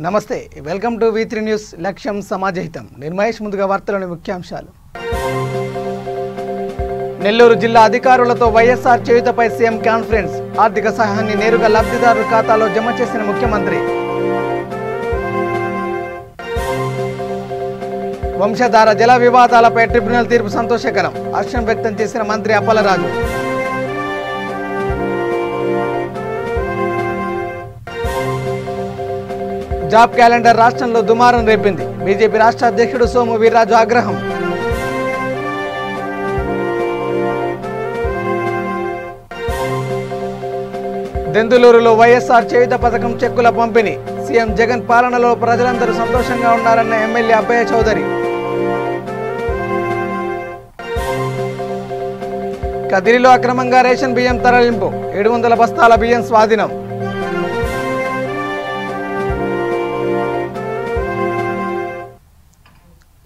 నమస్తే welcome to V3 news లక్ష్యం సమాజహితం నిర్మయేష్ ముందుగా వార్తలోని ముఖ్యాంశాలు నెల్లూరు జిల్లా అధికారులతో వైఎస్ఆర్ చేయుతపై సీఎం కాన్ఫరెన్స్ ఆర్థిక సహాయాన్ని నేరుగా లబ్ధిదారుల ఖాతాలో జమ చేసిన ముఖ్యమంత్రి వంశధార జల వివాదాలపై ట్రిబ్యునల్ తీర్పు సంతోషకరం హర్షం వ్యక్తం చేసిన మంత్రి అప్పలరాజు జాబ్ క్యాలెండర్ రాష్ట్రంలో దుమారం రేపింది బీజేపీ రాష్ట్ర అధ్యక్షుడు సోము వీర్రాజు ఆగ్రహం దెందులూరులో వైఎస్ఆర్ చేయుత పథకం చెక్కుల పంపిణీ సీఎం జగన్ పాలనలో ప్రజలందరూ సంతోషంగా ఉన్నారన్న ఎమ్మెల్యే అబ్బయ్య చౌదరి కదిరిలో అక్రమంగా రేషన్ బియ్యం తరలింపు 700 బస్తాల బియ్యం స్వాధీనం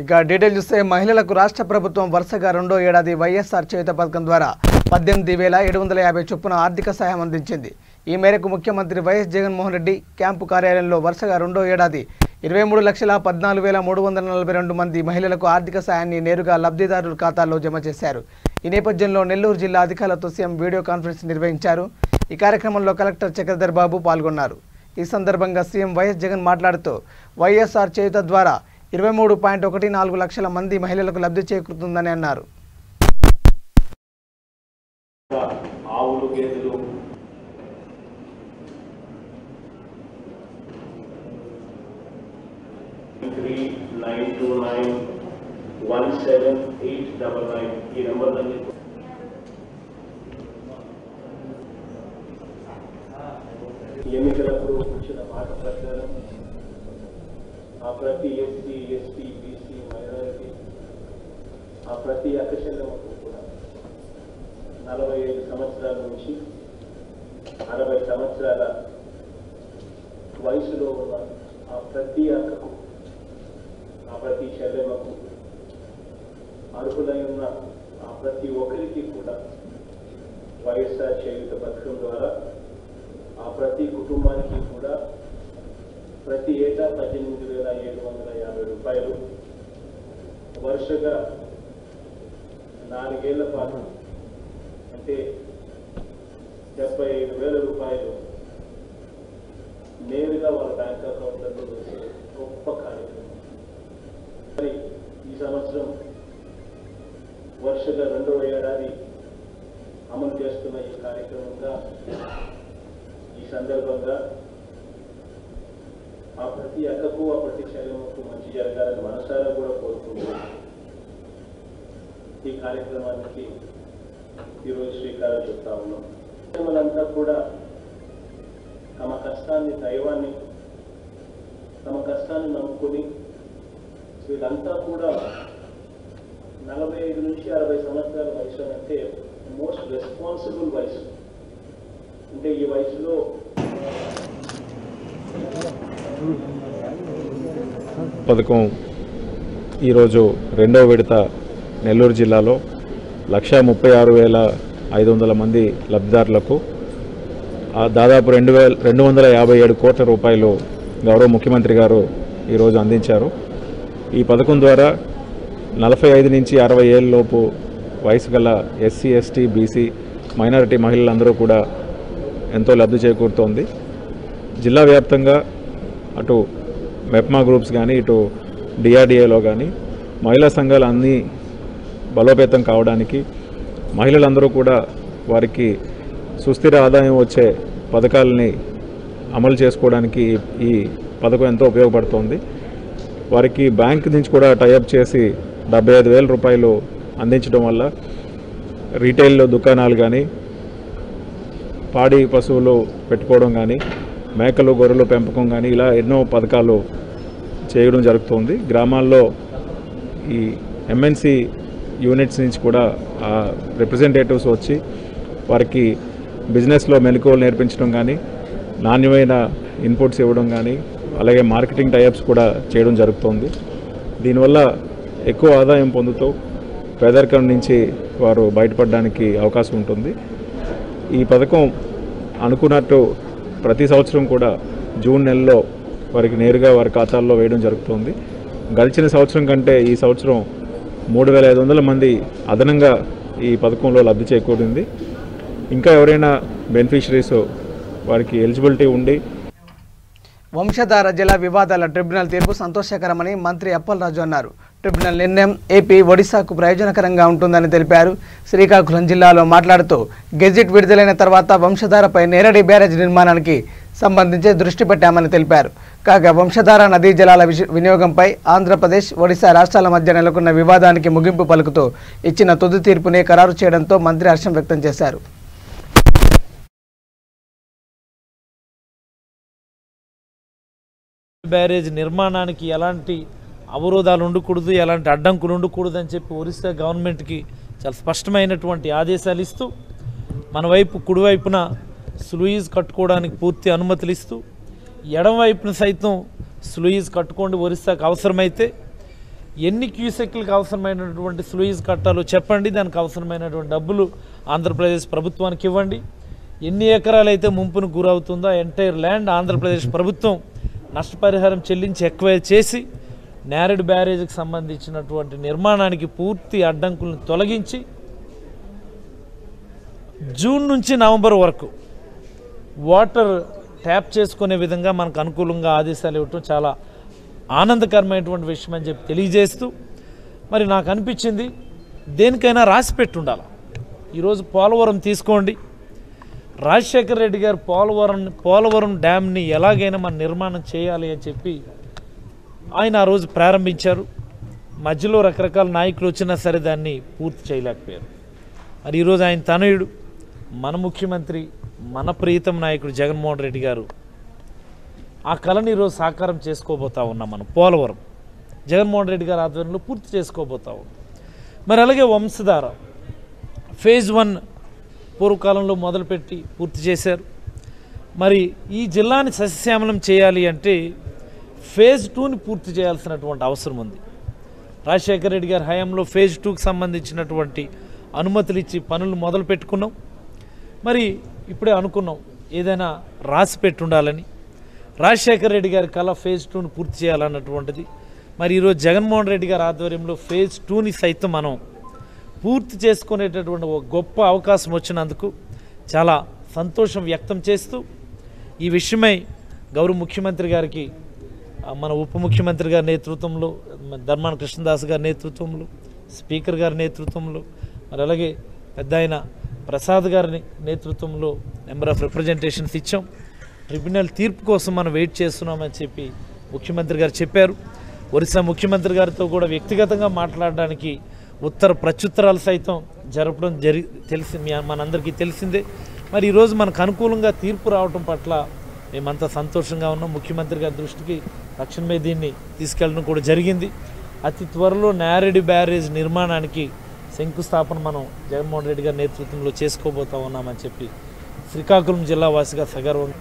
ఇక డీటెయిల్ చూస్తే మహిళలకు రాష్ట్ర ప్రభుత్వం వరుసగా రెండో ఏడాది వైఎస్ఆర్ చేయుత పథకం ద్వారా 18,750 చొప్పున ఆర్థిక సహాయం అందించింది. ఈ మేరకు ముఖ్యమంత్రి వైఎస్ జగన్మోహన్ రెడ్డి క్యాంపు కార్యాలయంలో వరుసగా రెండో ఏడాది 23,14,342 మంది మహిళలకు ఆర్థిక సాయాన్ని నేరుగా లబ్ధిదారుల ఖాతాల్లో జమ చేశారు. ఈ నేపథ్యంలో నెల్లూరు జిల్లా అధికారులతో సీఎం వీడియో కాన్ఫరెన్స్ నిర్వహించారు. ఈ కార్యక్రమంలో కలెక్టర్ చక్రధర్ బాబు పాల్గొన్నారు. ఈ సందర్భంగా సీఎం వైఎస్ జగన్ మాట్లాడుతూ వైఎస్ఆర్ చేయుత ద్వారా 23.14 లక్షల మంది మహిళలకు లబ్ధి చేకూరుతుందని అన్నారు. ఆవులు గేదెలు ఈ నెంబర్లన్నీ ఎన్నికలప్పుడు వచ్చిన మాట ప్రకారం ఆ ప్రతి ఎస్సీ ఎస్టీ బీసీ మైనారిటీ ఆ ప్రతి అక్కచెల్లెమ్మకు కూడా 45 సంవత్సరాల నుంచి 60 సంవత్సరాల వయసులో ఉన్న ఆ ప్రతి అక్కకు ఆ ప్రతి చెల్లెమ్మకు అర్హులై ఉన్న ఆ ప్రతి ఒక్కరికి కూడా వైఎస్ఆర్ చేయుత పథకం ద్వారా ఆ ప్రతి కుటుంబానికి కూడా ప్రతి ఏటా 18,750 రూపాయలు వరుసగా 4 ఏళ్ల పాటు అంటే 75,000 రూపాయలు నేరుగా వాళ్ళ బ్యాంక్ అకౌంట్లలో వచ్చే గొప్ప కార్యక్రమం. ఈ సంవత్సరం వరుసగా రెండవ ఏడాది అమలు చేస్తున్న ఈ కార్యక్రమంగా ఈ సందర్భంగా ఆ ప్రతి అక్కకు ఆ ప్రతి చెల్లెమ్మకు మంచి జరగాలని మనసారా కూడా కోరుకుంటున్నాను. ఈ కార్యక్రమానికి ఈరోజు శ్రీకారం చెప్తా ఉన్నాం. మహిళలంతా కూడా తమ కష్టాన్ని దైవాన్ని తమ కష్టాన్ని నమ్ముకుని వీళ్ళంతా కూడా 45 నుంచి 60 సంవత్సరాల వయసు అంటే మోస్ట్ రెస్పాన్సిబుల్ వయసు. అంటే ఈ వయసులో పథకం ఈరోజు రెండవ విడత నెల్లూరు జిల్లాలో 136,500 మంది లబ్ధిదారులకు దాదాపు 257 కోట్ల రూపాయలు గౌరవ ముఖ్యమంత్రి గారు ఈరోజు అందించారు. ఈ పథకం ద్వారా 45 నుంచి 60 ఏళ్ళలోపు వయసు గల ఎస్సీ ఎస్టీ బీసీ మైనారిటీ మహిళలందరూ కూడా ఎంతో లబ్ధి చేకూరుతోంది. జిల్లా వ్యాప్తంగా అటు మెప్మా గ్రూప్స్ కానీ ఇటు డిఆర్డిఏలో కానీ మహిళా సంఘాలు అన్నీ బలోపేతం కావడానికి మహిళలందరూ కూడా వారికి సుస్థిర ఆదాయం వచ్చే పథకాలని అమలు చేసుకోవడానికి ఈ పథకం ఎంతో ఉపయోగపడుతోంది. వారికి బ్యాంక్ నుంచి కూడా టైఅప్ చేసి 75,000 రూపాయలు అందించడం వల్ల రీటైల్లో దుకాణాలు కానీ పాడి పశువులు పెట్టుకోవడం కానీ మేకలు గొర్రెలు పెంపకం కానీ ఇలా ఎన్నో పథకాలు చేయడం జరుగుతుంది. గ్రామాల్లో ఈ ఎంఎన్సి యూనిట్స్ నుంచి కూడా రిప్రజెంటేటివ్స్ వచ్చి వారికి బిజినెస్లో మెలకువలు నేర్పించడం కానీ నాణ్యమైన ఇన్పుట్స్ ఇవ్వడం కానీ అలాగే మార్కెటింగ్ టైఅప్స్ కూడా చేయడం జరుగుతుంది. దీనివల్ల ఎక్కువ ఆదాయం పొందుతూ పేదరికం నుంచి వారు బయటపడడానికి అవకాశం ఉంటుంది. ఈ పథకం అనుకున్నట్టు ప్రతి సంవత్సరం కూడా జూన్ నెలలో వారికి నేరుగా వారి ఖాతాల్లో వేయడం జరుగుతుంది. గడిచిన సంవత్సరం కంటే ఈ సంవత్సరం 3,500 మంది అదనంగా ఈ పథకంలో లబ్ధి చేకూరింది. ఇంకా ఎవరైనా బెనిఫిషరీస్ వారికి ఎలిజిబిలిటీ ఉండి వంశధార జల వివాదాల ట్రిబ్యునల్ తీర్పు సంతోషకరమని మంత్రి అప్పలరాజు అన్నారు. ట్రిబ్యునల్ నిర్ణయం ఏపీ, ఒడిశాకు ప్రయోజనకరంగా ఉంటుందని తెలిపారు. శ్రీకాకుళం జిల్లాలో మాట్లాడుతూ గెజిట్ విడుదలైన తర్వాత వంశధారపై నేరడి బ్యారేజ్ నిర్మాణానికి సంబంధించి దృష్టి పెట్టామని తెలిపారు. కాగా వంశధార నదీ జలాల వినియోగంపై ఆంధ్రప్రదేశ్, ఒడిశా రాష్ట్రాల మధ్య నెలకొన్న వివాదానికి ముగింపు పలుకుతూ ఇచ్చిన తుది తీర్పుని ఖరారు చేయడంతో మంత్రి హర్షం వ్యక్తం చేశారు. బ్యారేజ్ నిర్మాణానికి ఎలాంటి అవరోధాలు ఉండకూడదు, ఎలాంటి అడ్డంకులు ఉండకూడదు అని చెప్పి ఒరిస్సా గవర్నమెంట్కి చాలా స్పష్టమైనటువంటి ఆదేశాలు ఇస్తూ మన వైపు కుడివైపున స్లూయిజ్ కట్టుకోవడానికి పూర్తి అనుమతులు ఇస్తూ ఎడమవైపున సైతం స్లూయిజ్ కట్టుకోండి, ఒరిస్సాకు అవసరమైతే ఎన్ని క్యూసెక్లకు అవసరమైనటువంటి స్లూయిజ్ కట్టాలో చెప్పండి, దానికి అవసరమైనటువంటి డబ్బులు ఆంధ్రప్రదేశ్ ప్రభుత్వానికి ఇవ్వండి. ఎన్ని ఎకరాలు అయితే ముంపును గురవుతుందో ఎంటైర్ ల్యాండ్ ఆంధ్రప్రదేశ్ ప్రభుత్వం నష్టపరిహారం చెల్లించి ఎక్వైర్ చేసి నేరేడు బ్యారేజ్కి సంబంధించినటువంటి నిర్మాణానికి పూర్తి అడ్డంకులను తొలగించి జూన్ నుంచి నవంబర్ వరకు వాటర్ ట్యాప్ చేసుకునే విధంగా మనకు అనుకూలంగా ఆదేశాలు ఇవ్వటం చాలా ఆనందకరమైనటువంటి విషయం అని చెప్పి తెలియజేస్తూ, మరి నాకు అనిపించింది దేనికైనా రాసి పెట్టి ఉండాలి. ఈరోజు పోలవరం తీసుకోండి, రాజశేఖర రెడ్డి గారు పోలవరం డ్యామ్ని ఎలాగైనా మన నిర్మాణం చేయాలి అని చెప్పి ఆయన ఆ రోజు ప్రారంభించారు. మధ్యలో రకరకాల నాయకులు వచ్చినా సరే దాన్ని పూర్తి చేయలేకపోయారు. మరి ఈరోజు ఆయన తనయుడు, మన ముఖ్యమంత్రి, మన ప్రీతం నాయకుడు జగన్మోహన్ రెడ్డి గారు ఆ కళని ఈరోజు సాకారం చేసుకోబోతా ఉన్నాం. మనం పోలవరం జగన్మోహన్ రెడ్డి గారి ఆధ్వర్యంలో పూర్తి చేసుకోబోతా ఉన్నాం. మరి అలాగే వంశధార ఫేజ్ 1 పూర్వకాలంలో మొదలుపెట్టి పూర్తి చేశారు. మరి ఈ జిల్లాని సస్యశ్యామలం చేయాలి అంటే ఫేజ్ 2ని పూర్తి చేయాల్సినటువంటి అవసరం ఉంది. రాజశేఖర రెడ్డి గారి హయాంలో ఫేజ్ 2కి సంబంధించినటువంటి అనుమతులు ఇచ్చి పనులు మొదలు పెట్టుకున్నాం. మరి ఇప్పుడే అనుకున్నాం ఏదైనా రాసి పెట్టి ఉండాలని. రాజశేఖర రెడ్డి గారి కళ ఫేజ్ 2ని పూర్తి చేయాలన్నటువంటిది. మరి ఈరోజు జగన్మోహన్ రెడ్డి గారి ఆధ్వర్యంలో ఫేజ్ 2ని సైతం మనం పూర్తి చేసుకునేటటువంటి ఒక గొప్ప అవకాశం వచ్చినందుకు చాలా సంతోషం వ్యక్తం చేస్తూ ఈ విషయమై గౌరవ ముఖ్యమంత్రి గారికి, మన ఉప ముఖ్యమంత్రి గారి నేతృత్వంలో, ధర్మాన కృష్ణదాస్ గారి నేతృత్వంలో, స్పీకర్ గారి నేతృత్వంలో, మరి అలాగే పెద్ద ఆయన ప్రసాద్ గారి నేతృత్వంలో నెంబర్ ఆఫ్ రిప్రజెంటేషన్స్ ఇచ్చాం. ట్రిబ్యునల్ తీర్పు కోసం మనం వెయిట్ చేస్తున్నామని చెప్పి ముఖ్యమంత్రి గారు చెప్పారు. ఒరిస్సా ముఖ్యమంత్రి గారితో కూడా వ్యక్తిగతంగా మాట్లాడడానికి ఉత్తర ప్రత్యుత్తరాలు సైతం జరపడం మనందరికీ తెలిసిందే. మరి ఈరోజు మనకు అనుకూలంగా తీర్పు రావడం పట్ల మేమంతా సంతోషంగా ఉన్నాం. ముఖ్యమంత్రి గారి దృష్టికి తక్షణమే దీన్ని తీసుకెళ్ళడం కూడా జరిగింది. అతి త్వరలో నేరేడు బ్యారేజ్ నిర్మాణానికి శంకుస్థాపన మనం జగన్మోహన్ రెడ్డి గారి నేతృత్వంలో చేసుకోబోతా ఉన్నామని చెప్పి శ్రీకాకుళం జిల్లా వాసిగా సగర్వంగా.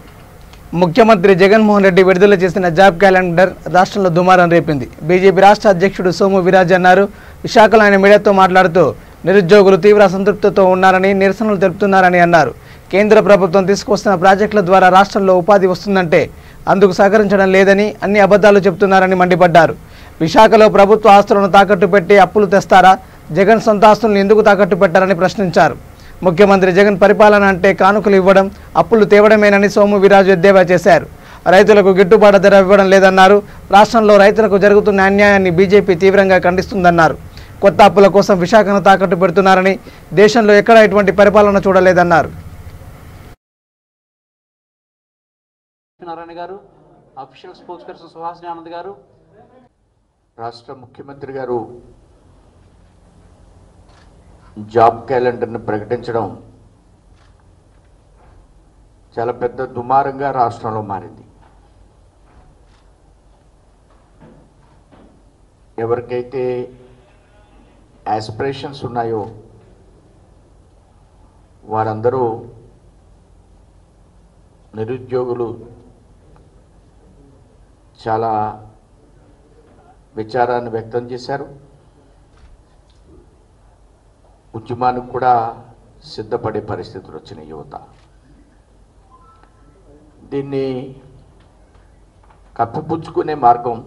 ముఖ్యమంత్రి జగన్మోహన్ రెడ్డి విడుదల చేసిన జాబ్ క్యాలెండర్ రాష్ట్రంలో దుమారం రేపింది. బీజేపీ రాష్ట్ర అధ్యక్షుడు సోము వీరాజ్ అన్నారు. విశాఖలో ఆయన మీడియాతో మాట్లాడుతూ నిరుద్యోగులు తీవ్ర అసంతృప్తితో ఉన్నారని, నిరసనలు తెలుపుతున్నారని అన్నారు. కేంద్ర ప్రభుత్వం తీసుకొస్తున్న ప్రాజెక్టుల ద్వారా రాష్ట్రంలో ఉపాధి వస్తుందంటే అందుకు సహకరించడం లేదని, అన్ని అబద్ధాలు చెబుతున్నారని మండిపడ్డారు. విశాఖలో ప్రభుత్వ ఆస్తులను తాకట్టు పెట్టి అప్పులు తెస్తారా? జగన్ సొంత ఆస్తులను ఎందుకు తాకట్టు పెట్టారని ప్రశ్నించారు. ముఖ్యమంత్రి జగన్ పరిపాలన అంటే కానుకలు ఇవ్వడం, అప్పులు తేవడమేనని సోము వీరాజు ఎద్దేవా చేశారు. రైతులకు గిట్టుబాటు ధర ఇవ్వడం లేదన్నారు. రాష్ట్రంలో రైతులకు జరుగుతున్న అన్యాయాన్ని బీజేపీ తీవ్రంగా ఖండిస్తుందన్నారు. కొత్త అప్పుల కోసం విశాఖను తాకట్టు పెడుతున్నారని, దేశంలో ఎక్కడా ఇటువంటి పరిపాలన చూడలేదన్నారు. నారాయణ గారు, official spokes person Suhasini Anand గారు, రాష్ట్ర ముఖ్యమంత్రి గారు జాబ్ క్యాలెండర్ని ప్రకటించడం చాలా పెద్ద దుమారంగా రాష్ట్రంలో మారింది. ఎవరికైతే యాస్పిరేషన్స్ ఉన్నాయో వారందరూ నిరుద్యోగులు చాలా విచారాన్ని వ్యక్తం చేశారు. ఉద్యమానికి కూడా సిద్ధపడే పరిస్థితులు వచ్చిన యువత దీన్ని కప్పిపుచ్చుకునే మార్గం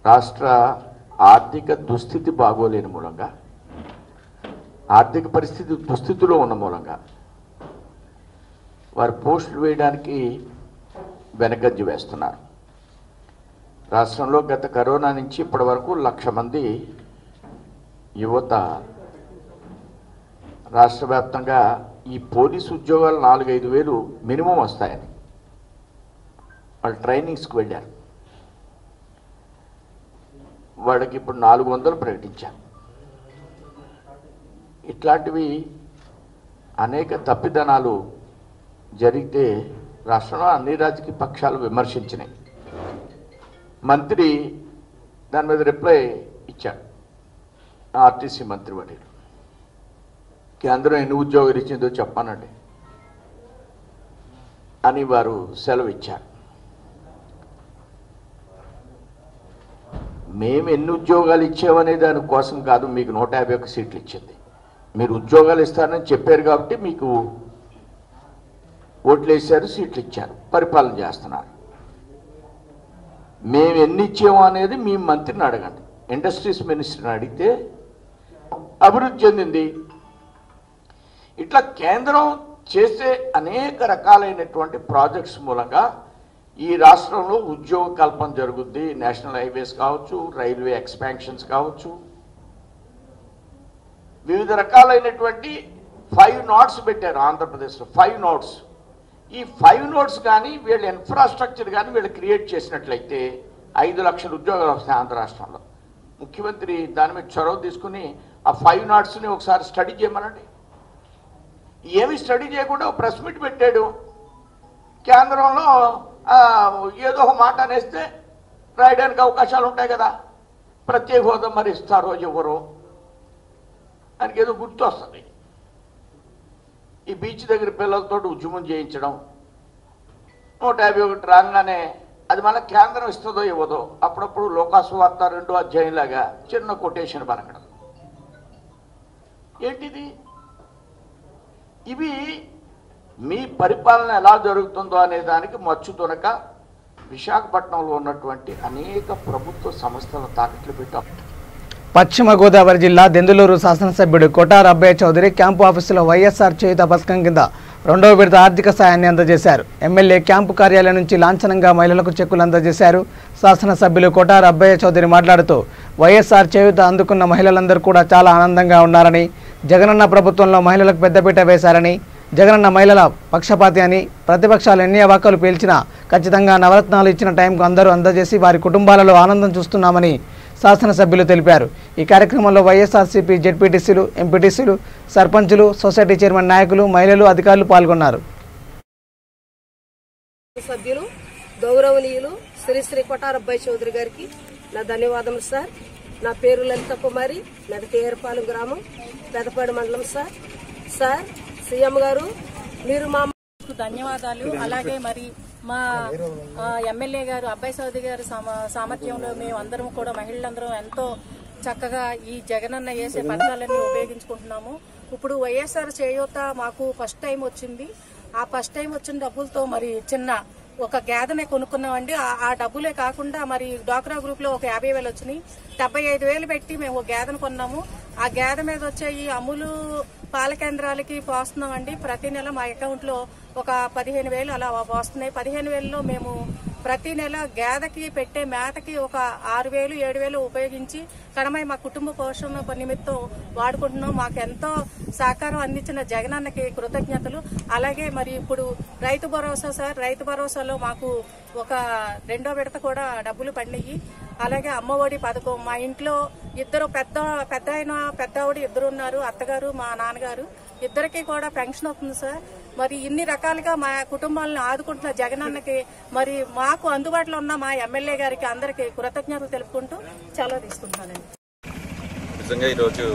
రాష్ట్ర ఆర్థిక దుస్థితి బాగోలేని మూలంగా, ఆర్థిక పరిస్థితి దుస్థితిలో ఉన్న మూలంగా వారు పోస్టులు వేయడానికి వెనకజ్జి వేస్తున్నారు. రాష్ట్రంలో గత కరోనా నుంచి ఇప్పటి వరకు 1,00,000 మంది యువత రాష్ట్ర వ్యాప్తంగా ఈ పోలీసు ఉద్యోగాలు 4-5 వేలు మినిమం వస్తాయని వాళ్ళు ట్రైనింగ్స్కి వెళ్ళారు. వాళ్ళకి ఇప్పుడు 400 ప్రకటించారు. ఇట్లాంటివి అనేక తప్పిదనాలు జరిగితే రాష్ట్రంలో అన్ని రాజకీయ పక్షాలు విమర్శించినాయి. మంత్రి దాని మీద రిప్లై ఇచ్చాడు. ఆర్టీసీ మంత్రి వర్యులు కేంద్రం ఎన్ని ఉద్యోగాలు ఇచ్చిందో చెప్పానండి అని వారు సెలవు ఇచ్చారు. మేము ఎన్ని ఉద్యోగాలు ఇచ్చామనే దానికోసం కాదు మీకు 151 సీట్లు ఇచ్చింది. మీరు ఉద్యోగాలు ఇస్తారని చెప్పారు కాబట్టి మీకు ఓట్లు వేశారు, సీట్లు ఇచ్చారు, పరిపాలన చేస్తున్నారు. మేము ఎన్ని ఇచ్చామో అనేది మీ మంత్రిని అడగండి. ఇండస్ట్రీస్ మినిస్టర్ని అడిగితే అభివృద్ధి చెందింది. ఇట్లా కేంద్రం చేసే అనేక రకాలైనటువంటి ప్రాజెక్ట్స్ మూలంగా ఈ రాష్ట్రంలో ఉద్యోగ కల్పన జరుగుద్ది. నేషనల్ హైవేస్ కావచ్చు, రైల్వే ఎక్స్పాన్షన్స్ కావచ్చు, వివిధ రకాలైనటువంటి 5 నోట్స్ పెట్టారు ఆంధ్రప్రదేశ్లో. 5 నోట్స్. ఈ 5 నోట్స్ కానీ వీళ్ళ ఇన్ఫ్రాస్ట్రక్చర్ కానీ వీళ్ళు క్రియేట్ చేసినట్లయితే 5 లక్షల ఉద్యోగాలు వస్తాయి ఆంధ్ర రాష్ట్రంలో. ముఖ్యమంత్రి దాని మీద చొరవ తీసుకుని ఆ 5 నోట్స్ని ఒకసారి స్టడీ చేయమనండి. ఏమి స్టడీ చేయకుండా ప్రెస్ మీట్ పెట్టాడు. కేంద్రంలో ఏదో ఒక మాట అనేస్తే రాయడానికి అవకాశాలు ఉంటాయి కదా. ప్రత్యేక హోదా మరి ఇస్తారో ఎవరో ఆయనకి ఏదో గుర్తు వస్తుంది. ఈ బీచ్ దగ్గర పిల్లలతో ఉద్యమం చేయించడం, 151 రాగానే అది మన కేంద్రం ఇస్తుందో ఇవ్వదో అప్పుడప్పుడు లోకాసువార్త 2వ అధ్యాయంలాగా చిన్న కొటేషన్ పలకడం ఏంటిది? ఇవి మీ పరిపాలన ఎలా జరుగుతుందో అనే దానికి మచ్చు తొనక విశాఖపట్నంలో ఉన్నటువంటి అనేక ప్రభుత్వ సంస్థలను తాకట్లు పెట్టాం. పశ్చిమ గోదావరి జిల్లా దెందులూరు శాసనసభ్యుడు కొటార్ అబ్బయ్య చౌదరి క్యాంపు ఆఫీసులో వైఎస్ఆర్ చేయుత పథకం కింద 2వ విడత ఆర్థిక సాయాన్ని అందజేశారు. ఎమ్మెల్యే క్యాంపు కార్యాలయం నుంచి లాంఛనంగా మహిళలకు చెక్కులు అందజేశారు. శాసనసభ్యులు కొటార్ అబ్బయ్య చౌదరి మాట్లాడుతూ వైఎస్ఆర్ చేయుత అందుకున్న మహిళలందరూ కూడా చాలా ఆనందంగా ఉన్నారని, జగనన్న ప్రభుత్వంలో మహిళలకు పెద్దపీట వేశారని, జగనన్న మహిళల పక్షపాతి అని, ప్రతిపక్షాలు ఎన్ని అవాకాలు పీల్చినా ఖచ్చితంగా నవరత్నాలు ఇచ్చిన టైంకు అందరూ అందజేసి వారి కుటుంబాలలో ఆనందం చూస్తున్నామని శాసనసభ్యులు తెలిపారు. ఈ కార్యక్రమంలో వైఎస్ఆర్సీపీ జెడ్పీటీసీలు, ఎంపీటీసీలు, సర్పంచులు, సొసైటీ చైర్మన్ నాయకులు, మహిళలు, అధికారులు పాల్గొన్నారు. సభ్యులు గౌరవనీయులు శ్రీ కొటార్ అబ్బయ్య చౌదరి గారికి నా ధన్యవాదములు సార్. నా పేరు లలిత కుమారి, నాది తేరపాలెం గ్రామం, పెదపాడు మండలం సార్. సార్ సీఎం గారు మీరు మా ధన్యవాదాలు. అలాగే మరి మా ఎమ్మెల్యే గారు అబ్బయ్య చౌదరి గారి సామర్థ్యంలో మేము అందరం కూడా మహిళలందరం ఎంతో చక్కగా ఈ జగనన్న వేసే పథకాలన్నీ ఉపయోగించుకుంటున్నాము. ఇప్పుడు వైఎస్ఆర్ చేయూత మాకు ఫస్ట్ టైం వచ్చింది. ఆ ఫస్ట్ టైం వచ్చిన డబ్బులతో మరి చిన్న ఒక గేదెనే కొనుక్కున్నామండి. ఆ డబ్బులే కాకుండా మరి డ్వాక్రా గ్రూప్ లో ఒక 50,000 వచ్చినాయి. 75,000 పెట్టి మేము ఒక గేదెను కొన్నాము. ఆ గేదె మీద వచ్చే ఈ అమూలు పాల కేంద్రాలకి పోస్తున్నామండి. ప్రతి నెల మా అకౌంట్ లో ఒక 15,000 అలా వస్తున్నాయి. 15,000లో మేము ప్రతి నెల గేదెకి పెట్టే మేతకి ఒక 6,000, 7,000 ఉపయోగించి కడమై మా కుటుంబ పోషణ నిమిత్తం వాడుకుంటున్నాం. మాకెంతో సహకారం అందించిన జగనన్నకి కృతజ్ఞతలు. అలాగే మరి ఇప్పుడు రైతు భరోసా సార్, రైతు భరోసాలో మాకు ఒక 2వ విడత కూడా డబ్బులు పడినాయి. అలాగే అమ్మఒడి పథకం మా ఇంట్లో ఇద్దరు పెద్ద ఆవిడ ఇద్దరు ఉన్నారు, అత్తగారు మా నాన్నగారు, ఇద్దరికి కూడా పెన్షన్ అవుతుంది సార్. మరి ఇన్ని రకాలుగా మా కుటుంబాలను ఆదుకుంటున్న జగనన్నకి మరి మాకు అందుబాటులో ఉన్న మా ఎమ్మెల్యే గారికి అందరికీ కృతజ్ఞతలు తెలుపుకుంటూ సెలవు తీసుకుంటానండి. నిజంగా ఈరోజు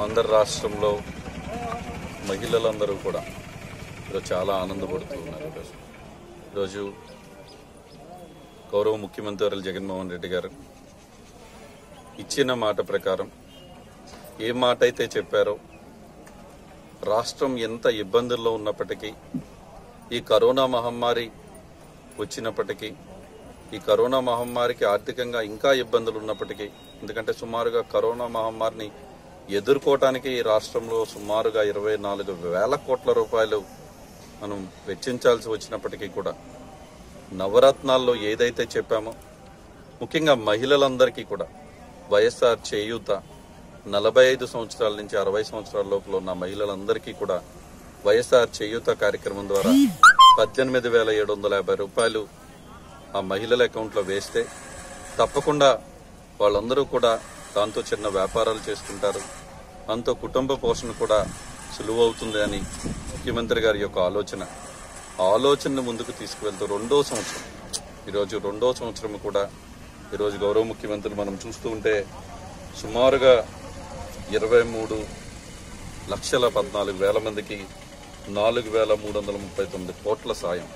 ఆంధ్ర రాష్ట్రంలో మహిళలందరూ కూడా ఈరోజు చాలా ఆనందపడుతూ ఉన్నారు. ఈరోజు గౌరవ ముఖ్యమంత్రి జగన్మోహన్ రెడ్డి గారు ఇచ్చిన మాట ప్రకారం ఏ మాట అయితే చెప్పారో, రాష్ట్రం ఎంత ఇబ్బందుల్లో ఉన్నప్పటికీ ఈ కరోనా మహమ్మారి వచ్చినప్పటికీ ఈ కరోనా మహమ్మారికి ఆర్థికంగా ఇంకా ఇబ్బందులు ఉన్నప్పటికీ, ఎందుకంటే సుమారుగా కరోనా మహమ్మారిని ఎదుర్కోవటానికి ఈ రాష్ట్రంలో సుమారుగా 24,000 కోట్ల రూపాయలు మనం వెచ్చించాల్సి వచ్చినప్పటికీ కూడా నవరత్నాల్లో ఏదైతే చెప్పామో ముఖ్యంగా మహిళలందరికీ కూడా వైఎస్ఆర్ చేయూత 45 సంవత్సరాల నుంచి 60 సంవత్సరాల లోపల ఉన్న మహిళలందరికీ కూడా వైఎస్ఆర్ చేయూత కార్యక్రమం ద్వారా 18,750 రూపాయలు ఆ మహిళల అకౌంట్లో వేస్తే తప్పకుండా వాళ్ళందరూ కూడా దాంతో చిన్న వ్యాపారాలు చేసుకుంటారు, దాంతో కుటుంబ పోషణ కూడా సులువవుతుంది అని ముఖ్యమంత్రి గారి యొక్క ఆలోచనను ముందుకు తీసుకువెళ్తూ ఈరోజు రెండో సంవత్సరం కూడా ఈరోజు గౌరవ ముఖ్యమంత్రి మనం చూస్తూ ఉంటే సుమారుగా 23,14,000 మందికి 4,339 కోట్ల సాయం.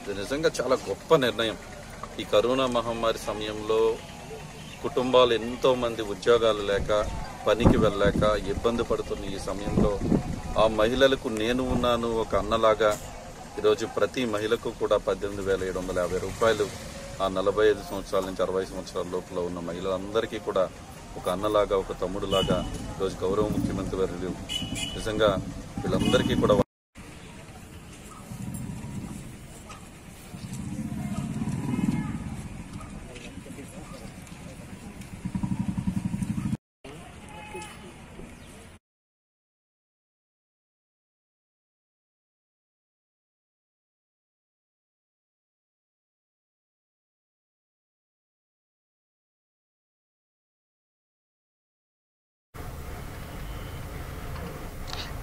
ఇది నిజంగా చాలా గొప్ప నిర్ణయం. ఈ కరోనా మహమ్మారి సమయంలో కుటుంబాలు ఎంతో మంది ఉద్యోగాలు లేక పనికి వెళ్ళలేక ఇబ్బంది పడుతున్న ఈ సమయంలో ఆ మహిళలకు నేను ఉన్నాను ఒక అన్నలాగా ఈరోజు ప్రతి మహిళకు కూడా 18,750 రూపాయలు ఆ 45 సంవత్సరాల నుంచి 60 సంవత్సరాల లోపల ఉన్న మహిళలందరికీ కూడా ఒక అన్నలాగా ఒక తమ్ముడులాగా ఈరోజు గౌరవ ముఖ్యమంత్రి వర్యులు నిజంగా వీళ్ళందరికీ కూడా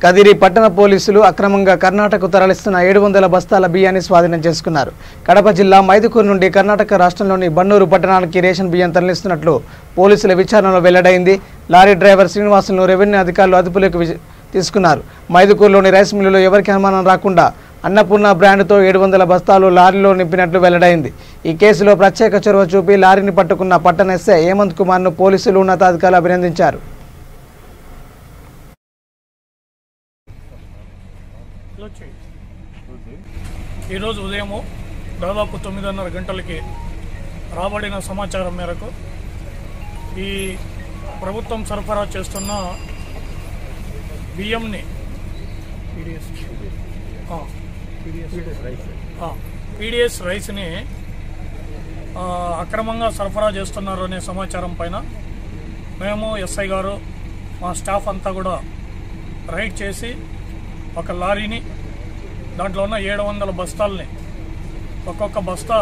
కదిరి పట్టణ పోలీసులు అక్రమంగా కర్ణాటకకు తరలిస్తున్న 700 బస్తాల బియ్యాన్ని స్వాధీనం చేసుకున్నారు. కడప జిల్లా మైదుకూరు నుండి కర్ణాటక రాష్ట్రంలోని బన్నూరు పట్టణానికి రేషన్ బియ్యం తరలిస్తున్నట్లు పోలీసుల విచారణలో వెల్లడైంది. లారీ డ్రైవర్ శ్రీనివాసులను రెవెన్యూ అధికారులు అదుపులోకి తీసుకున్నారు. మైదుకూరులోని రైస్ మిల్లులో ఎవరికి అనుమానం రాకుండా అన్నపూర్ణ బ్రాండ్తో 700 బస్తాలు లారీలో నింపినట్లు వెల్లడైంది. ఈ కేసులో ప్రత్యేక చొరవ చూపి లారీని పట్టుకున్న పట్టణ ఎస్ఐ హేమంత్ కుమార్ను పోలీసులు ఉన్నతాధికారులు అభినందించారు. ఈరోజు ఉదయం దాదాపు 9:30 గంటలకి రాబడిన సమాచారం మేరకు ఈ ప్రభుత్వం సరఫరా చేస్తున్న బియ్యంని పీడిఎస్ రైస్ని అక్రమంగా సరఫరా చేస్తున్నారు అనే సమాచారం పైన మేము ఎస్ఐ గారు మా స్టాఫ్ అంతా కూడా రైడ్ చేసి ఒక లారీని దాంట్లో ఉన్న 700 బస్తాలని ఒక్కొక్క బస్తా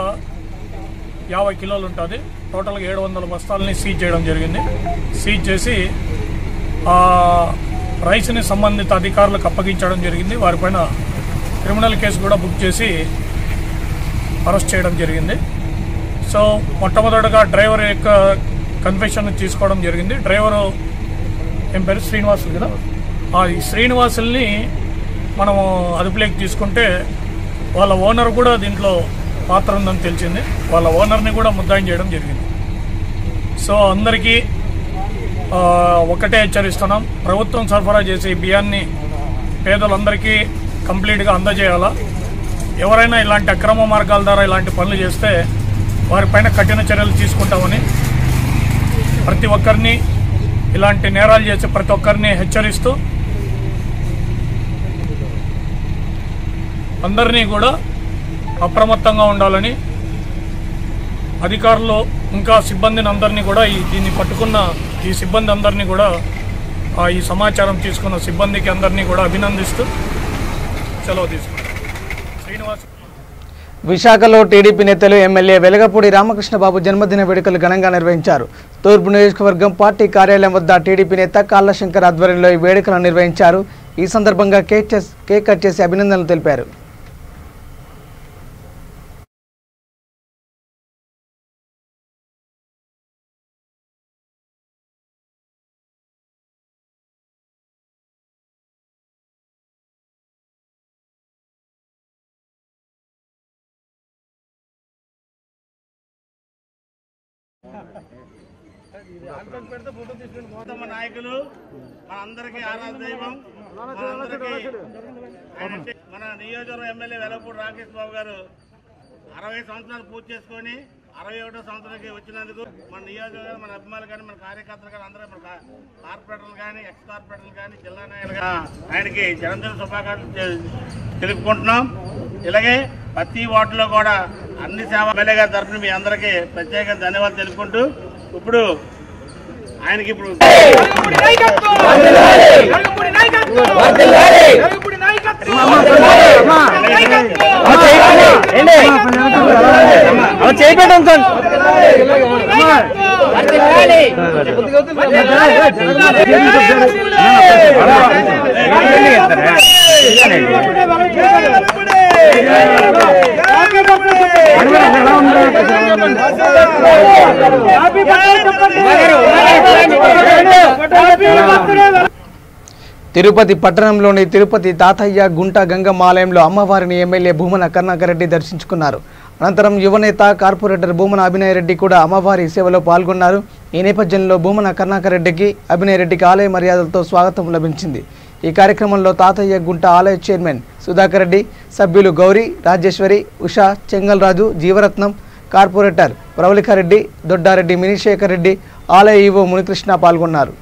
50 కిలోలు ఉంటుంది. టోటల్గా 700 బస్తాలని సీజ్ చేయడం జరిగింది. సీజ్ చేసి రైస్ని సంబంధిత అధికారులకు అప్పగించడం జరిగింది. వారిపైన క్రిమినల్ కేసు కూడా బుక్ చేసి అరెస్ట్ చేయడం జరిగింది. సో మొట్టమొదటిగా డ్రైవర్ యొక్క కన్ఫెషన్ తీసుకోవడం జరిగింది. డ్రైవరు ఏం పేరు శ్రీనివాసులు కదా, ఈ శ్రీనివాసుల్ని మనము అదుపులోకి తీసుకుంటే వాళ్ళ ఓనర్ కూడా దీంట్లో పాత్ర ఉందని తెలిసింది. వాళ్ళ ఓనర్ని కూడా ముద్దాయం చేయడం జరిగింది. సో అందరికీ ఒకటే హెచ్చరిస్తున్నాం, ప్రభుత్వం సరఫరా చేసే బియ్యాన్ని పేదలందరికీ కంప్లీట్గా అందజేయాలా. ఎవరైనా ఇలాంటి అక్రమ మార్గాల ద్వారా ఇలాంటి పనులు చేస్తే వారిపైన కఠిన చర్యలు తీసుకుంటామని ప్రతి ఒక్కరిని, ఇలాంటి నేరాలు చేసే ప్రతి ఒక్కరిని హెచ్చరిస్తూ అందరినీ కూడా అప్రమత్తంగా ఉండాలని అధికారులు ఇంకా సిబ్బందిని అందరినీ కూడా దీన్ని పట్టుకున్న ఈ సిబ్బంది అందరినీ కూడా ఈ సమాచారం తీసుకున్న సిబ్బందికి అందరినీ కూడా అభినందిస్తూ సెలవు తీసుకుంటాం. శ్రీనివాస్. విశాఖలో టీడీపీ నేతలు ఎమ్మెల్యే వెలగపూడి రామకృష్ణబాబు జన్మదిన వేడుకలు ఘనంగా నిర్వహించారు. తూర్పు నియోజకవర్గం పార్టీ కార్యాలయం వద్ద టీడీపీ నేత కాళ్ళ శంకర్ ఆధ్వర్యంలో ఈ వేడుకలను నిర్వహించారు. ఈ సందర్భంగా కేక్ కట్ చేసి అభినందనలు తెలిపారు. నాయకులు మనందరికీ ఆరాధ దైవం, మన నియోజకవర్గ ఎమ్మెల్యే వెలగపూడి రామకృష్ణ బాబు గారు 60 సంవత్సరాలు పూర్తి చేసుకొని 61వ సంవత్సరానికి వచ్చినందుకు మన నియోజకవర్గం, మన అభిమానులు కానీ, మన కార్యకర్తలు కానీ, అందరూ మన కార్పొరేటర్లు కానీ, ఎక్స్ కార్పొరేటర్లు కానీ, జిల్లా నాయకులు ఆయనకి జన్మదిన శుభాకాంక్షలు తెలుపుకుంటున్నాం. ఇలాగే ప్రతి వార్డులో కూడా అన్ని సేవా ఎమ్మెల్యే గారి తరఫున మీ అందరికీ ప్రత్యేకంగా ధన్యవాదాలు తెలుపుకుంటూ ఇప్పుడు ఆయనకి ఇప్పుడు తిరుపతి పట్టణంలోని తిరుపతి తాతయ్య గుంట గంగమ్మ ఆలయంలో అమ్మవారిని ఎమ్మెల్యే భూమన కరుణాకర్ రెడ్డి దర్శించుకున్నారు. అనంతరం యువనేత కార్పొరేటర్ భూమన అభినయ్ రెడ్డి కూడా అమ్మవారి సేవలో పాల్గొన్నారు. ఈ నేపథ్యంలో భూమన కరుణాకర్ రెడ్డికి అభినయ్ రెడ్డికి ఆలయ మర్యాదలతో స్వాగతం లభించింది. ఈ కార్యక్రమంలో తాతయ్య గుంట ఆలయ చైర్మన్ సుధాకర్ రెడ్డి, సభ్యులు గౌరీ, రాజేశ్వరి, ఉషా, చెంగల్రాజు, జీవరత్నం, కార్పొరేటర్ ప్రవళికారెడ్డి, దొడ్డారెడ్డి, మినిశేఖర్ రెడ్డి, ఆలయ ఈవో మునికృష్ణ పాల్గొన్నారు.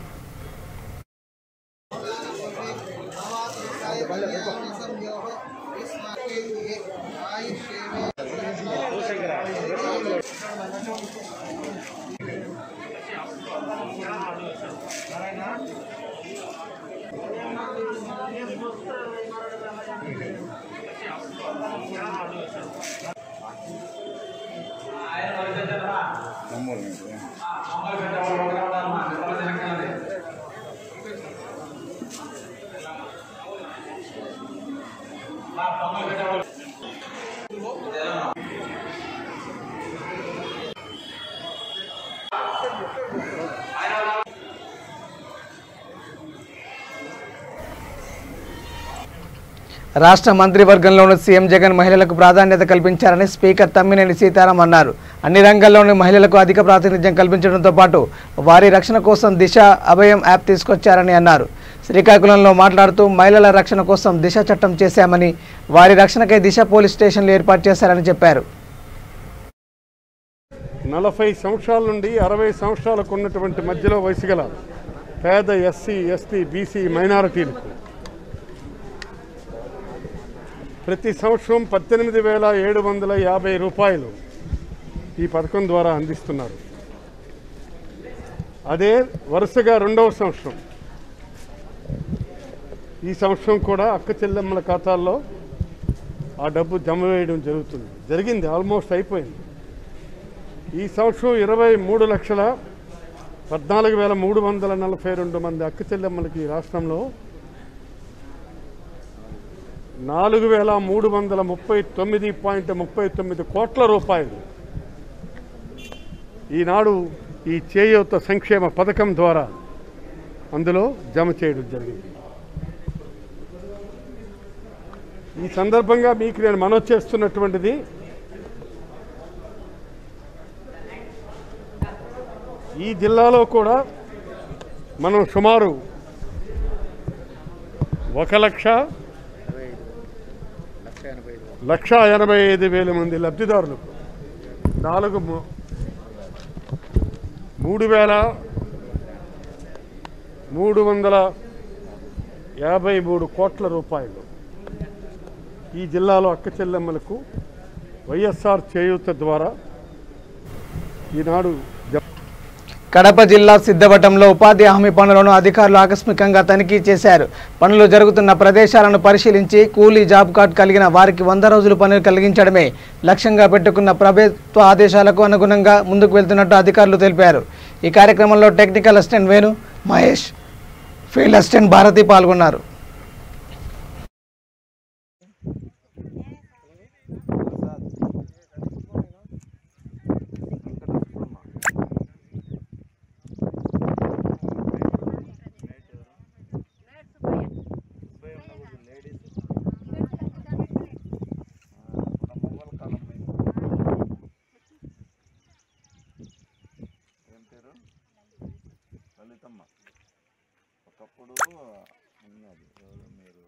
రాష్ట్ర మంత్రివర్గంలోని సీఎం జగన్ మహిళలకు ప్రాధాన్యత కల్పించారని స్పీకర్ తమ్మినేని సీతారాం అన్నారు. అన్ని రంగాల్లోని మహిళలకు అధిక ప్రాతినిధ్యం కల్పించడంతో పాటు వారి రక్షణ కోసం దిశ అభయం యాప్ తీసుకొచ్చారని అన్నారు. శ్రీకాకుళంలో మాట్లాడుతూ మహిళల రక్షణ కోసం దిశ చట్టం చేశామని, వారి రక్షణకై దిశ పోలీస్ స్టేషన్లు ఏర్పాటు చేశారని చెప్పారు. 40 సంవత్సరాల నుండి 60 సంవత్సరాలకు ఉన్నటువంటి మధ్యలో వయసు గల పేద ఎస్సీ, ఎస్టీ, బీసీ మైనారిటీలకు ప్రతి సంవత్సరం 18,750 రూపాయలు ఈ పథకం ద్వారా అందిస్తున్నారు. అదే వరుసగా రెండవ సంవత్సరం ఈ సంవత్సరం కూడా అక్క చెల్లెమ్మల ఖాతాల్లో ఆ డబ్బు జమ వేయడం జరిగింది, ఆల్మోస్ట్ అయిపోయింది. ఈ సంవత్సరం 23,14,342 మంది అక్క చెల్లెమ్మలకి రాష్ట్రంలో 4,339.39 కోట్ల రూపాయలు ఈనాడు ఈ చేయూత సంక్షేమ పథకం ద్వారా అందులో జమ చేయడం జరిగింది. ఈ సందర్భంగా మీకు నేను మనవి చేస్తున్నటువంటిది, ఈ జిల్లాలో కూడా మనం సుమారు 1,85,000 మంది లబ్ధిదారులకు 3,353 కోట్ల రూపాయలు ఈ జిల్లాలో అక్క చెల్లెమ్మలకు వైఎస్ఆర్ చేయూత ద్వారా ఈనాడు. కడప జిల్లా సిద్ధవటంలో ఉపాధి హామీ పనులను అధికారులు ఆకస్మికంగా తనిఖీ చేశారు. పనులు జరుగుతున్న ప్రదేశాలను పరిశీలించి కూలీ జాబ్ కార్డు కలిగిన వారికి 100 రోజులు పనులు కలిగించడమే లక్ష్యంగా పెట్టుకున్న ప్రభుత్వ ఆదేశాలకు అనుగుణంగా ముందుకు వెళ్తున్నట్టు అధికారులు తెలిపారు. ఈ కార్యక్రమంలో technical assistant Venu, Mahesh, field assistant Bharati పాల్గొన్నారు. ఒకప్పుడు ఉన్నది మీరు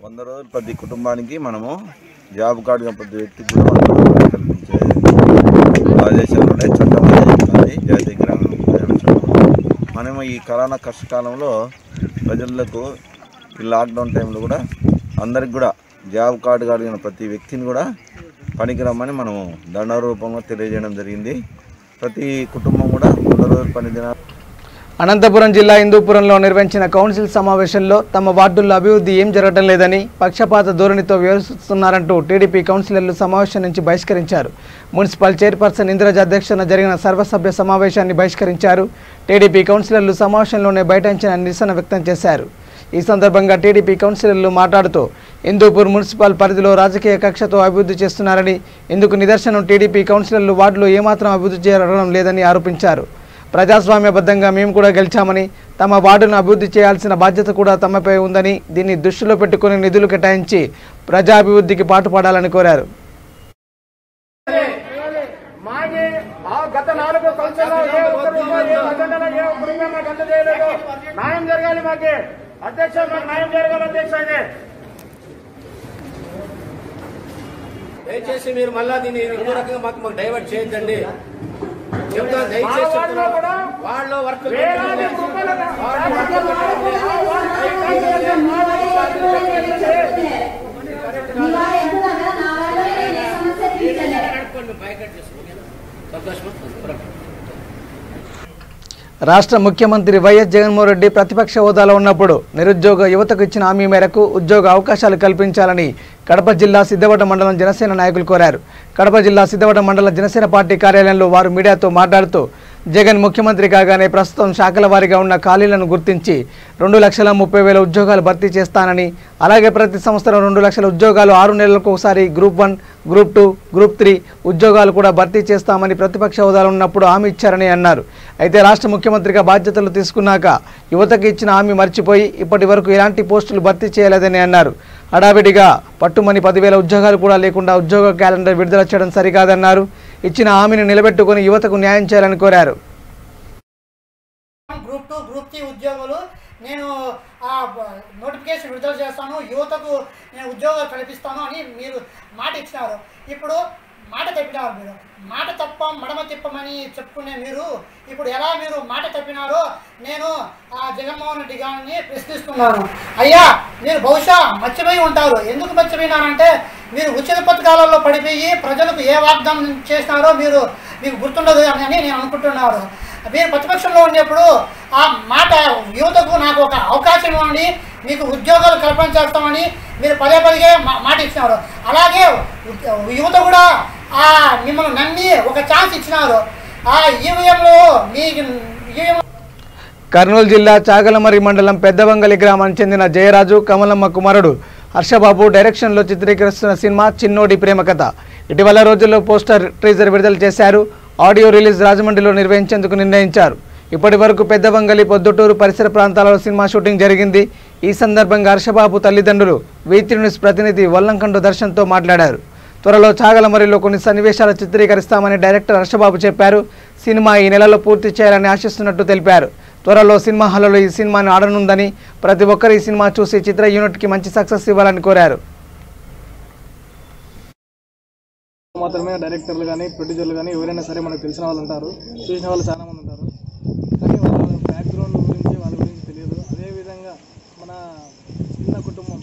100 రోజులు ప్రతి కుటుంబానికి మనము జాబ్ కార్డు ప్రతి వ్యక్తికి కూడా 100 రోజులు కల్పించే ఆదేశాలునే చట్టం చెప్తుంది జాతీయ గ్రామీణ ఉపాధి చట్టం. మనము ఈ కరోనా కష్టకాలంలో ప్రజలకు ఈ లాక్డౌన్ టైంలో కూడా అందరికి కూడా జాబ్ కార్డు కలిగిన ప్రతి వ్యక్తిని కూడా పనికి రమ్మని మనము దండ రూపంలో తెలియజేయడం జరిగింది. ప్రతి కుటుంబం కూడా 100 రోజులు పని దినాలు. అనంతపురం జిల్లా హిందూపురంలో నిర్వహించిన కౌన్సిల్ సమావేశంలో తమ వార్డుల్లో అభివృద్ధి ఏం జరగడం లేదని పక్షపాత ధోరణితో వ్యవహరిస్తున్నారంటూ టీడీపీ కౌన్సిలర్లు సమావేశం నుంచి బహిష్కరించారు. మున్సిపల్ చైర్పర్సన్ ఇందిరాజ అధ్యక్షతన జరిగిన సర్వసభ్య సమావేశాన్ని బహిష్కరించారు. టీడీపీ కౌన్సిలర్లు సమావేశంలోనే బైఠాయించిన నిరసన వ్యక్తం చేశారు. ఈ సందర్భంగా టీడీపీ కౌన్సిలర్లు మాట్లాడుతూ హిందూపూర్ మున్సిపల్ పరిధిలో రాజకీయ కక్షతో అభివృద్ధి చేస్తున్నారని, ఇందుకు నిదర్శనం టీడీపీ కౌన్సిలర్లు వార్డులో ఏమాత్రం అభివృద్ధి జరగడం లేదని ఆరోపించారు. ప్రజాస్వామ్యబద్ధంగా మేము కూడా గెలిచామని, తమ వార్డును అభివృద్ధి చేయాల్సిన బాధ్యత కూడా తమపై ఉందని, దీన్ని దృష్టిలో పెట్టుకుని నిధులు కేటాయించి ప్రజాభివృద్ధికి పాటుపడాలని కోరారు. గత 4 సంవత్సరాల్లో న్యాయం జరగాలి. మాకు అధ్యక్ష మాకు న్యాయం జరగాలి. అధ్యక్ష దయచేసి మీరు మళ్ళా దీన్ని ఇంకో రకంగా మాకు డైవర్ట్ చేయొద్దండి. చెప్తాను దయచేసి వాళ్ళు వర్క్ రాష్ట్ర ముఖ్యమంత్రి వైఎస్ జగన్మోహన్ రెడ్డి ప్రతిపక్ష హోదాలో ఉన్నప్పుడు నిరుద్యోగ యువతకు ఇచ్చిన హామీ మేరకు ఉద్యోగ అవకాశాలు కల్పించాలని కడప జిల్లా సిద్ధవట మండలం జనసేన నాయకులు కోరారు. కడప జిల్లా సిద్ధవట మండల జనసేన పార్టీ కార్యాలయంలో వారు మీడియాతో మాట్లాడుతూ జగన్ ముఖ్యమంత్రి కాగానే ప్రస్తుతం శాఖల వారీగా ఉన్న ఖాళీలను గుర్తించి 2,30,000 ఉద్యోగాలు భర్తీ చేస్తానని, అలాగే ప్రతి సంవత్సరం 2 లక్షల ఉద్యోగాలు 6 నెలలకు ఒకసారి గ్రూప్ 1, గ్రూప్ 2, గ్రూప్ 3 ఉద్యోగాలు కూడా భర్తీ చేస్తామని ప్రతిపక్ష హోదాలో ఉన్నప్పుడు హామీ ఇచ్చారని అన్నారు. అయితే రాష్ట్ర ముఖ్యమంత్రిగా బాధ్యతలు తీసుకున్నాక యువతకు ఇచ్చిన హామీ మర్చిపోయి ఇప్పటి వరకు ఎలాంటి పోస్టులు భర్తీ చేయలేదని అన్నారు. హడావిడిగా పట్టుమని 10,000 ఉద్యోగాలు కూడా లేకుండా ఉద్యోగ క్యాలెండర్ విడుదల చేయడం సరికాదన్నారు. ఇచ్చిన హామీని నిలబెట్టుకుని యువతకు న్యాయం చేయాలని కోరారు. గ్రూప్ 2, గ్రూప్ 3 ఉద్యోగులు నేను నోటిఫికేషన్ విడుదల చేస్తాను, యువతకు నేను ఉద్యోగాలు కల్పిస్తాను అని మీరు మాట ఇచ్చినారు. ఇప్పుడు మాట తప్పినారు. మీరు మాట తప్ప మడమ తిప్పమని చెప్పుకునే మీరు ఇప్పుడు ఎలా మీరు మాట తప్పినారో నేను జగన్మోహన్ రెడ్డి గారిని ప్రశ్నిస్తున్నాను. అయ్యా మీరు బహుశా మర్చిపోయి ఉంటారు. ఎందుకు మర్చిపోయినారంటే మీరు ఉచిత పథకాలలో పడిపోయి ప్రజలకు ఏ వాగ్దానం చేసినారో మీకు గుర్తుండదు అని నేను అనుకుంటున్నారు. మీరు ప్రతిపక్షంలో ఉన్నప్పుడు ఆ మాట యువతకు నాకు ఒక అవకాశం ఇవ్వండి, మీకు ఉద్యోగాలు కల్పన చేస్తామని మీరు పదే మాట ఇచ్చినారు. అలాగే యువత కూడా మిమ్మల్ని నమ్మి ఒక ఛాన్స్ ఇచ్చినారు. ఆ ఈవీఎంలో కర్నూలు జిల్లా చాగలమరి మండలం పెద్దవంగలి గ్రామానికి చెందిన జయరాజు, కమలమ్మ కుమారుడు హర్షబాబు డైరెక్షన్లో చిత్రీకరిస్తున్న సినిమా చిన్నోడి ప్రేమ కథ ఇటీవల రోజుల్లో పోస్టర్, టీజర్ విడుదల చేశారు. ఆడియో రిలీజ్ రాజమండ్రిలో నిర్వహించేందుకు నిర్ణయించారు. ఇప్పటి వరకు పెద్దవంగలి, పొద్దుటూరు పరిసర ప్రాంతాలలో సినిమా షూటింగ్ జరిగింది. ఈ సందర్భంగా హర్షబాబు తల్లిదండ్రులు V3 న్యూస్ ప్రతినిధి వల్లంకండు దర్శన్తో మాట్లాడారు. త్వరలో చాగలమరిలో కొన్ని సన్నివేశాలు చిత్రీకరిస్తామని డైరెక్టర్ హర్షబాబు చెప్పారు. సినిమా ఈ నెలలో పూర్తి చేయాలని ఆశిస్తున్నట్టు తెలిపారు. త్వరలో సినిమా హాల్లో ఈ సినిమాను ఆడనుందని, ప్రతి ఒక్కరు ఈ సినిమా చూసి చిత్ర యూనిట్కి మంచి సక్సెస్ ఇవ్వాలని కోరారు. మాత్రమే డైరెక్టర్లు కానీ ప్రొడ్యూసర్లు కానీ ఎవరైనా సరే మనకు తెలిసిన వాళ్ళు ఉంటారు, చూసిన వాళ్ళు చాలా మంది ఉంటారు. కానీ వాళ్ళ బ్యాక్గ్రౌండ్ గురించి వాళ్ళ గురించి తెలియదు. అదేవిధంగా మన చిన్న కుటుంబం,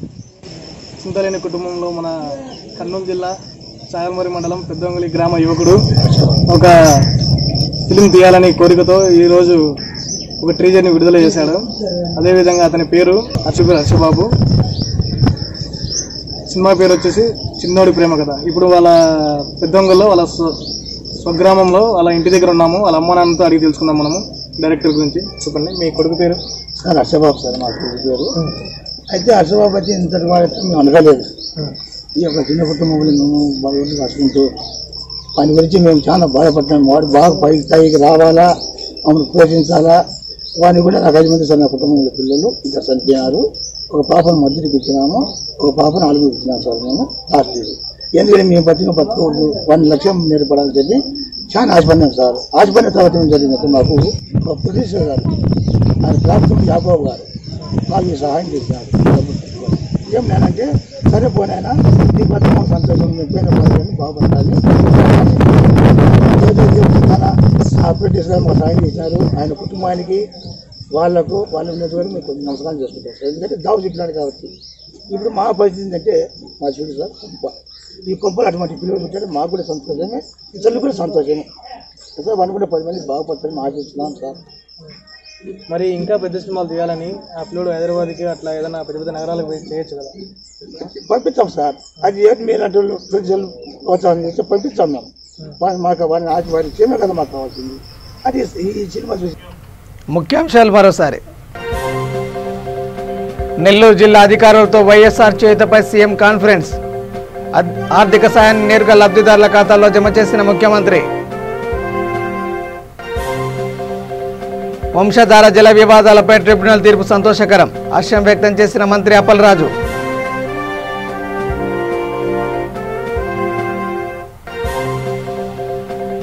చింతలేని కుటుంబంలో మన కర్నూలు జిల్లా చాగలమరి మండలం పెద్దవంగలి గ్రామ యువకుడు ఒక ఫిలిం తీయాలని కోరికతో ఈరోజు ఒక టీజర్ని విడుదల చేశాడు. అదేవిధంగా అతని పేరు హర్షబాబు. సినిమా పేరు వచ్చేసి చిన్నోడి ప్రేమ కథ. ఇప్పుడు వాళ్ళ పెద్దవంగల్లో వాళ్ళ స్వగ్రామంలో వాళ్ళ ఇంటి దగ్గర ఉన్నాము. వాళ్ళ అమ్మ నాన్నతో అడిగి తెలుసుకుందాం మనము. డైరెక్టర్ గురించి చెప్పండి. మీ కొడుకు పేరు? సార్ హర్షబాబు సార్ మా కొడుకు పేరు. అయితే హర్షబాబు అయితే ఇంతటి వాడితే మేము అనగలేదు. ఈ యొక్క చిన్న కుటుంబంలో మేము బాగా కట్టుకుంటూ పని గురించి మేము చాలా బాధపడుతున్నాం. వాడు బాగా పైకి స్థాయికి రావాలా, మమ్మల్ని పోషించాలా. వాడిని కూడా నాకు 5 మంది సార్ నా కుటుంబంలో పిల్లలు, 2 చనిపోయినారు. ఒక పాపను మధ్యకి ఇచ్చినాము, ఒక పాపను 4 ఇచ్చినాము సార్ మేము లాస్ట్ ఇయర్. ఎందుకంటే మేము బతికి 1 లక్షం నేర్పడాలని చెప్పి చాలా ఆశపడినాం సార్. ఆశపడిన తర్వాత ఏం జరిగిందంటే మాకు ఒక ప్రొడ్యూసర్ గారు, ఆయన ప్రాప్తం యాబాబు గారు మాకు సహాయం చేసినారు. ఏం నేనంటే సరే పోనైనా నీ పట్ల మాకు సంతోషం మేము పోయిన పోయిన బాగుపడాలి ఏదో చెప్తున్నా బ్రిటిష్ గారు మాకు సాయం చేసినారు ఆయన కుటుంబానికి వాళ్ళకు వాళ్ళ ఉన్నటువంటి మేము కొంచెం నమస్కారం చేసుకుంటాం సార్ ఎందుకంటే దావు చెప్పినాడు కాబట్టి ఇప్పుడు మా పరిస్థితి ఏంటంటే మా చూడు సార్ కొంప ఈ కొంపలు అటువంటి పిల్లలు పెట్టాడు మాకు కూడా సంతోషమే ఇతరులు కూడా సంతోషమే సార్ వాళ్ళు కూడా 10 మంది బాగుపడతారని ఆశిస్తున్నాం సార్ మరి ఇంకా పెద్ద సినిమాలు తీయాలని ఆ పిల్లడు హైదరాబాద్కి అట్లా ఏదైనా పెద్ద పెద్ద నగరాలకు చేయొచ్చు కదా పంపిస్తాం సార్ అది ఏంటి మీరు అంటే ప్రజలు ప్రోత్సాహం చేస్తే పంపిస్తాం మేము మాకు వారిని వారి చేయమే కదా మాకు కావాల్సింది అది ఈ సినిమా చూసి ముఖ్యాంశాలు మరోసారి. నెల్లూరు జిల్లా అధికారులతో వైఎస్ఆర్ చేయుతపై సీఎం కాన్ఫరెన్స్. ఆర్థిక సాయాన్ని నేరుగా లబ్ధిదారుల ఖాతాల్లో జమ చేసిన ముఖ్యమంత్రి. వంశధార జల వివాదాలపై ట్రిబ్యునల్ తీర్పు సంతోషకరం. హర్షం వ్యక్తం చేసిన మంత్రి అప్పలరాజు.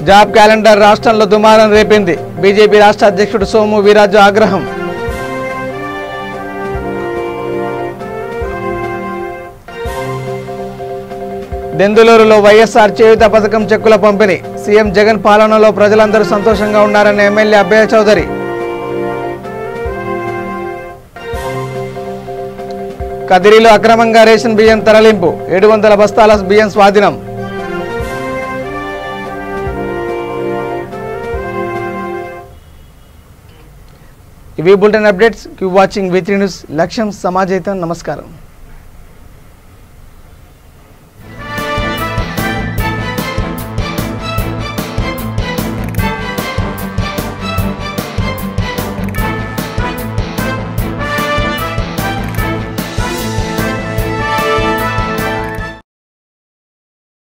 జాబ్ క్యాలెండర్ రాష్ట్రంలో దుమారం రేపింది. బీజేపీ రాష్ట్ర అధ్యక్షుడు సోము వీరాజు ఆగ్రహం. దెందులూరులో వైఎస్ఆర్ చేయుత పథకం చెక్కుల పంపిణీ. సీఎం జగన్ పాలనలో ప్రజలందరూ సంతోషంగా ఉన్నారని ఎమ్మెల్యే అబ్బయ్య చౌదరి. కదిరిలో అక్రమంగా రేషన్ బియ్యం తరలింపు. 700 బస్తాల బియ్యం స్వాధీనం. ఇవి bulletin updates. Keep watching V3 news. లక్ష్యం సమాజహితం. నమస్కారం.